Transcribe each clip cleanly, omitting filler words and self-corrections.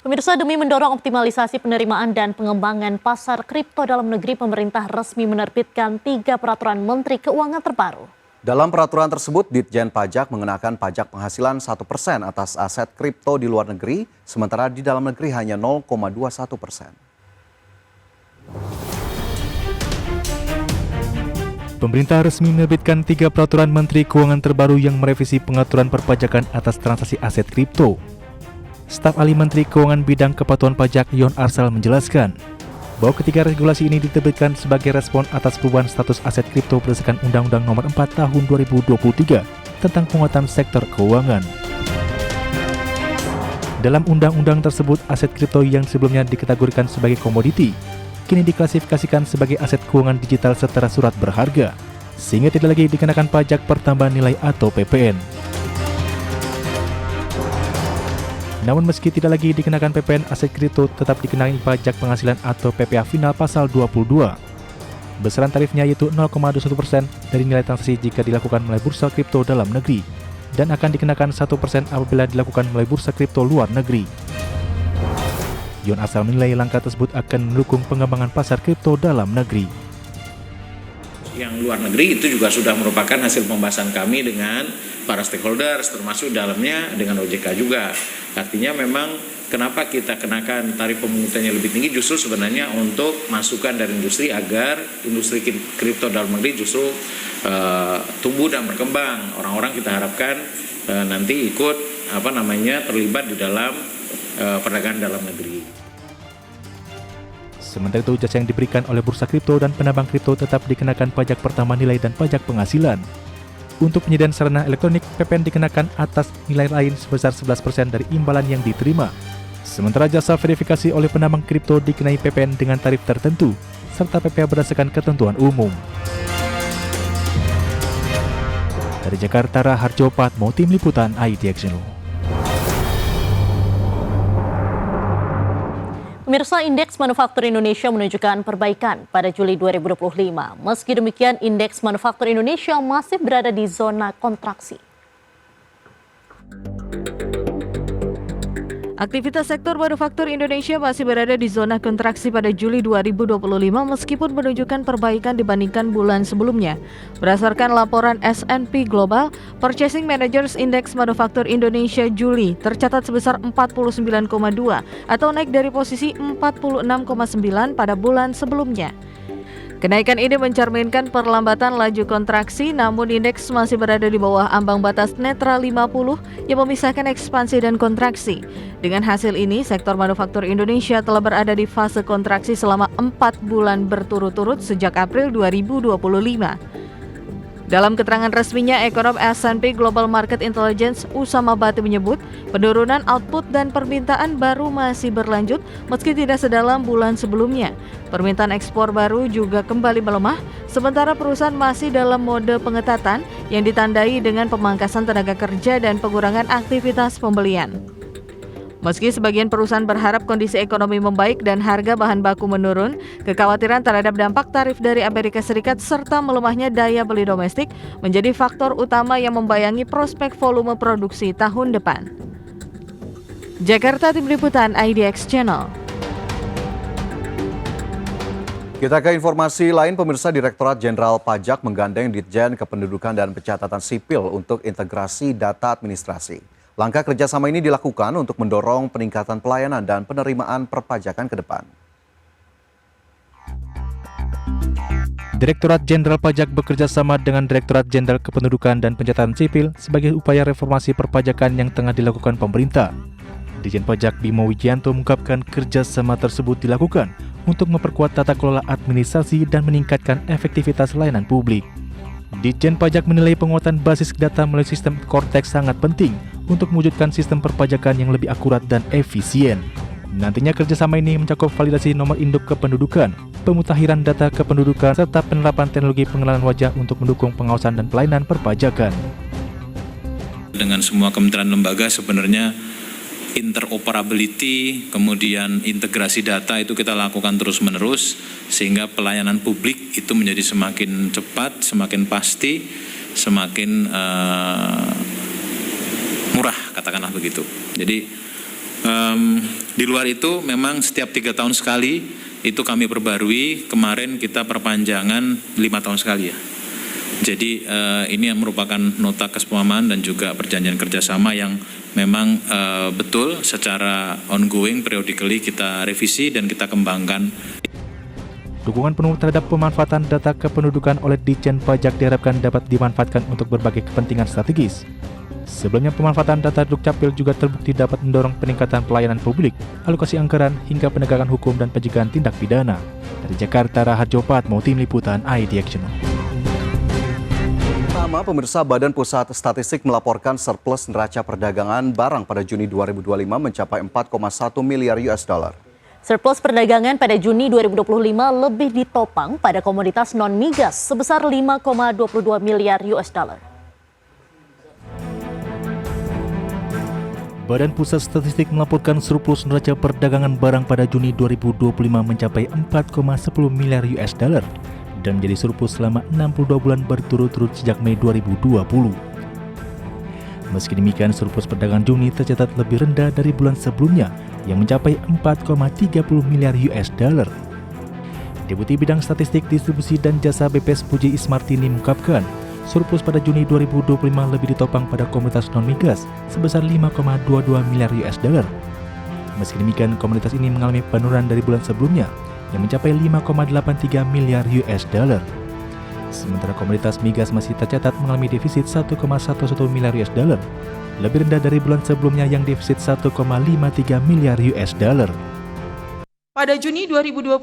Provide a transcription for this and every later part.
Pemirsa, demi mendorong optimalisasi penerimaan dan pengembangan pasar kripto dalam negeri, pemerintah resmi menerbitkan 3 peraturan Menteri Keuangan terbaru. Dalam peraturan tersebut, Ditjen Pajak mengenakan pajak penghasilan 1% atas aset kripto di luar negeri, sementara di dalam negeri hanya 0,21%. Pemerintah resmi menerbitkan 3 peraturan Menteri Keuangan terbaru yang merevisi pengaturan perpajakan atas transaksi aset kripto. Staf ahli Menteri Keuangan bidang kepatuhan pajak Yon Arsal menjelaskan bahwa ketiga regulasi ini diterbitkan sebagai respon atas perubahan status aset kripto berdasarkan Undang-Undang Nomor 4 Tahun 2023 tentang penguatan sektor keuangan. Dalam undang-undang tersebut, aset kripto yang sebelumnya dikategorikan sebagai komoditi kini diklasifikasikan sebagai aset keuangan digital setara surat berharga, sehingga tidak lagi dikenakan pajak pertambahan nilai atau PPN. Namun meski tidak lagi dikenakan PPN, aset kripto tetap dikenai pajak penghasilan atau PPh final pasal 22. Besaran tarifnya yaitu 0,21% dari nilai transaksi jika dilakukan melalui bursa kripto dalam negeri, dan akan dikenakan 1% apabila dilakukan melalui bursa kripto luar negeri. Yon Arsal menilai langkah tersebut akan mendukung pengembangan pasar kripto dalam negeri. Yang luar negeri itu juga sudah merupakan hasil pembahasan kami dengan para stakeholders, termasuk dalamnya dengan OJK juga. Artinya memang kenapa kita kenakan tarif pemungutannya lebih tinggi, justru sebenarnya untuk masukan dari industri agar industri kripto dalam negeri justru tumbuh dan berkembang. Orang-orang kita harapkan nanti ikut terlibat di dalam perdagangan dalam negeri. Sementara itu, jasa yang diberikan oleh bursa kripto dan penambang kripto tetap dikenakan pajak pertama nilai dan pajak penghasilan. Untuk penyediaan sarana elektronik, PPN dikenakan atas nilai lain sebesar 11% dari imbalan yang diterima. Sementara jasa verifikasi oleh penambang kripto dikenai PPN dengan tarif tertentu, serta PPh berdasarkan ketentuan umum. Dari Jakarta, Raharjo Patmo, Tim Liputan IDX News. Pemirsa, Indeks Manufaktur Indonesia menunjukkan perbaikan pada Juli 2025. Meski demikian, Indeks Manufaktur Indonesia masih berada di zona kontraksi. Aktivitas sektor manufaktur Indonesia masih berada di zona kontraksi pada Juli 2025 meskipun menunjukkan perbaikan dibandingkan bulan sebelumnya. Berdasarkan laporan S&P Global, Purchasing Managers Index Manufaktur Indonesia Juli tercatat sebesar 49,2 atau naik dari posisi 46,9 pada bulan sebelumnya. Kenaikan ini mencerminkan perlambatan laju kontraksi, namun indeks masih berada di bawah ambang batas netral 50 yang memisahkan ekspansi dan kontraksi. Dengan hasil ini, sektor manufaktur Indonesia telah berada di fase kontraksi selama 4 bulan berturut-turut sejak April 2025. Dalam keterangan resminya, ekonom S&P Global Market Intelligence Usama Bati menyebut penurunan output dan permintaan baru masih berlanjut meski tidak sedalam bulan sebelumnya. Permintaan ekspor baru juga kembali melemah, sementara perusahaan masih dalam mode pengetatan yang ditandai dengan pemangkasan tenaga kerja dan pengurangan aktivitas pembelian. Meski sebagian perusahaan berharap kondisi ekonomi membaik dan harga bahan baku menurun, kekhawatiran terhadap dampak tarif dari Amerika Serikat serta melemahnya daya beli domestik menjadi faktor utama yang membayangi prospek volume produksi tahun depan. Jakarta, Tim Liputan IDX Channel. Kita ke informasi lain, pemirsa. Direktorat Jenderal Pajak menggandeng Ditjen Kependudukan dan Pencatatan Sipil untuk integrasi data administrasi. Langkah kerjasama ini dilakukan untuk mendorong peningkatan pelayanan dan penerimaan perpajakan ke depan. Direktorat Jenderal Pajak bekerja sama dengan Direktorat Jenderal Kependudukan dan Pencatatan Sipil sebagai upaya reformasi perpajakan yang tengah dilakukan pemerintah. Ditjen Pajak Bimo Wijianto mengungkapkan kerjasama tersebut dilakukan untuk memperkuat tata kelola administrasi dan meningkatkan efektivitas layanan publik. Ditjen Pajak menilai penguatan basis data melalui sistem Cortex sangat penting untuk mewujudkan sistem perpajakan yang lebih akurat dan efisien. Nantinya kerjasama ini mencakup validasi nomor induk kependudukan, pemutakhiran data kependudukan, serta penerapan teknologi pengenalan wajah untuk mendukung pengawasan dan pelayanan perpajakan. Dengan semua kementerian lembaga sebenarnya interoperability, kemudian integrasi data itu kita lakukan terus-menerus sehingga pelayanan publik itu menjadi semakin cepat, semakin pasti, semakin murah, katakanlah begitu. Jadi Di luar itu memang setiap 3 tahun sekali itu kami perbarui. Kemarin kita perpanjangan 5 tahun sekali ya. Jadi ini merupakan nota kesepahaman dan juga perjanjian kerjasama yang memang betul secara ongoing, periodically kita revisi dan kita kembangkan. Dukungan penuh terhadap pemanfaatan data kependudukan oleh Ditjen Pajak diharapkan dapat dimanfaatkan untuk berbagai kepentingan strategis. Sebelumnya pemanfaatan data Dukcapil juga terbukti dapat mendorong peningkatan pelayanan publik, alokasi anggaran, hingga penegakan hukum dan pencegahan tindak pidana. Dari Jakarta, Raharjo Patmo, Tim Liputan IDX. Pertama, pemirsa, Badan Pusat Statistik melaporkan surplus neraca perdagangan barang pada Juni 2025 mencapai 4,1 miliar US dollar. Surplus perdagangan pada Juni 2025 lebih ditopang pada komoditas non-migas sebesar 5,22 miliar US dollar. Badan Pusat Statistik melaporkan surplus neraca perdagangan barang pada Juni 2025 mencapai 4,10 miliar US dollar dan menjadi surplus selama 62 bulan berturut-turut sejak Mei 2020. Meski demikian, surplus perdagangan Juni tercatat lebih rendah dari bulan sebelumnya yang mencapai 4,30 miliar US dollar. Deputi Bidang Statistik, Distribusi dan Jasa BPS Puji Ismartini mengungkapkan, surplus pada Juni 2025 lebih ditopang pada komoditas non-migas sebesar 5,22 miliar US dollar. Meski demikian, komoditas ini mengalami penurunan dari bulan sebelumnya yang mencapai 5,83 miliar US dollar. Sementara komoditas migas masih tercatat mengalami defisit 1,11 miliar US dollar, lebih rendah dari bulan sebelumnya yang defisit 1,53 miliar US dollar. Pada Juni 2025,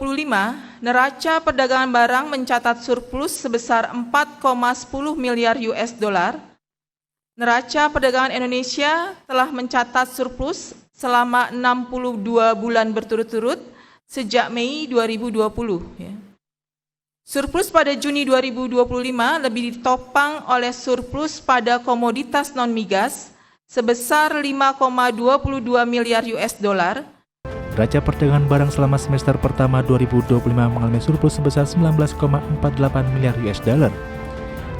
neraca perdagangan barang mencatat surplus sebesar 4,10 miliar US dollar. Neraca perdagangan Indonesia telah mencatat surplus selama 62 bulan berturut-turut sejak Mei 2020. Surplus pada Juni 2025 lebih ditopang oleh surplus pada komoditas non-migas sebesar 5,22 miliar US dollar. Neraca perdagangan barang selama semester pertama 2025 mengalami surplus sebesar 19,48 miliar US dollar.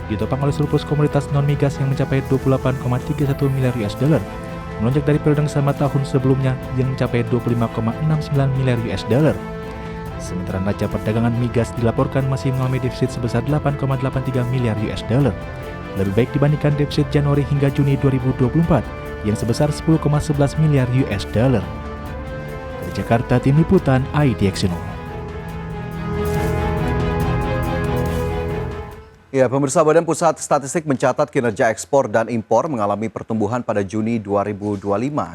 Ditopang oleh surplus komoditas non-migas yang mencapai 28,31 miliar US dollar, melonjak dari periode yang sama tahun sebelumnya yang mencapai 25,69 miliar US dollar. Sementara neraca perdagangan migas dilaporkan masih mengalami defisit sebesar 8,83 miliar US dollar, lebih baik dibandingkan defisit Januari hingga Juni 2024 yang sebesar 10,11 miliar US dollar. Dari Jakarta, Tim Liputan IDX. Ya, pemirsa, Badan Pusat Statistik mencatat kinerja ekspor dan impor mengalami pertumbuhan pada Juni 2025.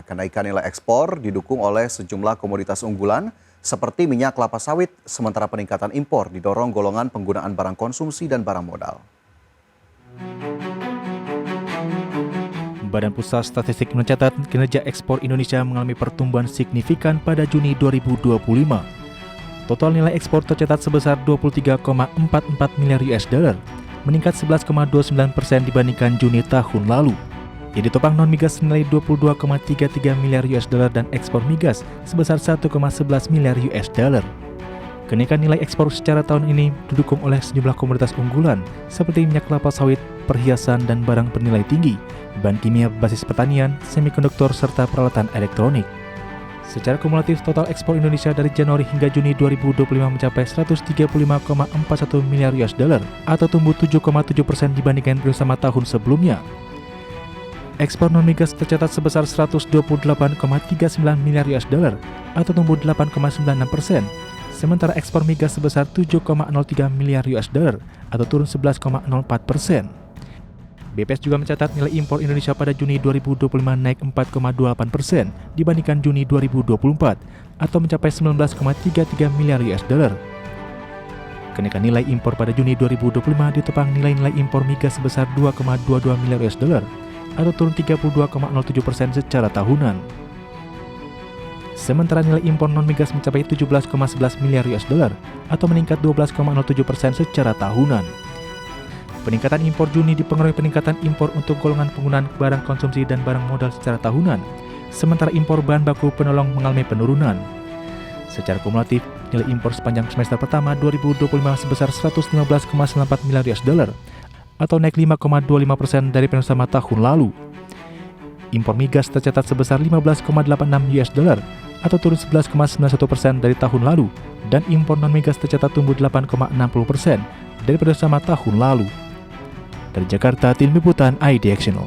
Kenaikan nilai ekspor didukung oleh sejumlah komoditas unggulan seperti minyak kelapa sawit, sementara peningkatan impor didorong golongan penggunaan barang konsumsi dan barang modal. Badan Pusat Statistik mencatat kinerja ekspor Indonesia mengalami pertumbuhan signifikan pada Juni 2025. Total nilai ekspor tercatat sebesar 23,44 miliar US dollar, meningkat 11,29% dibandingkan Juni tahun lalu. Yang ditopang non-migas senilai 22,33 miliar US dollar dan ekspor migas sebesar 1,11 miliar US dollar. Kenaikan nilai ekspor secara tahun ini didukung oleh sejumlah komoditas unggulan seperti minyak kelapa sawit, perhiasan dan barang bernilai tinggi, bahan kimia berbasis pertanian, semikonduktor serta peralatan elektronik. Secara kumulatif, total ekspor Indonesia dari Januari hingga Juni 2025 mencapai 135,41 miliar US dollar atau tumbuh 7,7% dibandingkan bersama tahun sebelumnya. Ekspor non-migas tercatat sebesar 128,39 miliar US dollar atau tumbuh 8,96%. Sementara ekspor migas sebesar 7,03 miliar US dollar atau turun 11,04%. BPS juga mencatat nilai impor Indonesia pada Juni 2025 naik 4,28% dibandingkan Juni 2024 atau mencapai 19,33 miliar US dollar. Kenaikan nilai impor pada Juni 2025 ditopang nilai-nilai impor migas sebesar 2,22 miliar US dollar atau turun 32,07% secara tahunan. Sementara nilai impor non-migas mencapai 17,11 miliar US dollar atau meningkat 12,07% secara tahunan. Peningkatan impor Juni dipengaruhi peningkatan impor untuk golongan penggunaan barang konsumsi dan barang modal secara tahunan, sementara impor bahan baku penolong mengalami penurunan. Secara kumulatif, nilai impor sepanjang semester pertama 2025 sebesar 115,94 miliar US dollar atau naik 5,25% dari periode sama tahun lalu. impor migas tercatat sebesar 15,86 US dollar atau turun 11,91% dari tahun lalu, dan impor non-migas tercatat tumbuh 8,60% daripada sama tahun lalu. Dari Jakarta, tim liputan IDXNO.